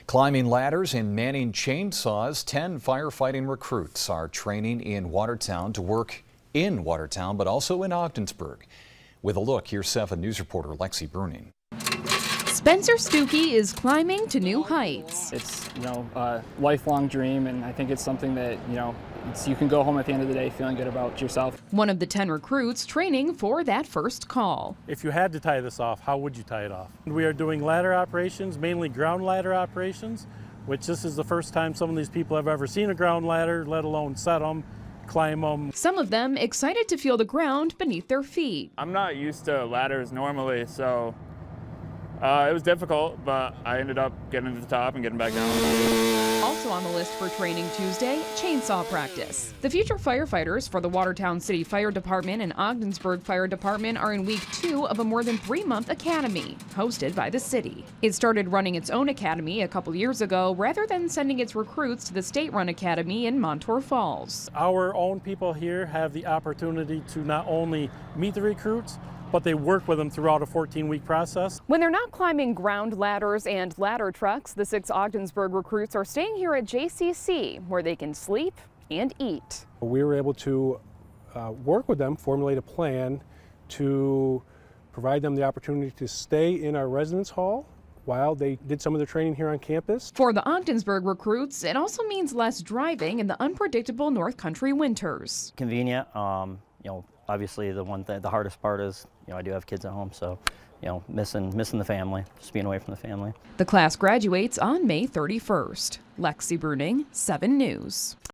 Climbing ladders and manning chainsaws, 10 firefighting recruits are training in Watertown to work in Watertown, but also in Ogdensburg. With a look, here's 7 News reporter Lexi Bruning. Spencer Stuckey is climbing to new heights. It's, a lifelong dream, and I think it's something that, you can go home at the end of the day feeling good about yourself. One of the 10 recruits training for that first call. If you had to tie this off, how would you tie it off? We are doing ladder operations, mainly ground ladder operations, which this is the first time some of these people have ever seen a ground ladder, let alone set them, climb them. Some of them excited to feel the ground beneath their feet. I'm not used to ladders normally, so it was difficult, but I ended up getting to the top and getting back down. Also on the list for training Tuesday, chainsaw practice. The future firefighters for the Watertown City Fire Department and Ogdensburg Fire Department are in week 2 of a more than 3-month academy hosted by the city. It started running its own academy a couple years ago rather than sending its recruits to the state-run academy in Montour Falls. Our own people here have the opportunity to not only meet the recruits, but they work with them throughout a 14-week process. When they're not climbing ground ladders and ladder trucks, the 6 Ogdensburg recruits are staying here at JCC, where they can sleep and eat. We were able to work with them, formulate a plan to provide them the opportunity to stay in our residence hall while they did some of their training here on campus. For the Ogdensburg recruits, it also means less driving in the unpredictable North Country winters. Convenient, obviously the hardest part is, I do have kids at home, so, missing the family, just being away from the family. The class graduates on May 31st. Lexi Bruning, 7 News.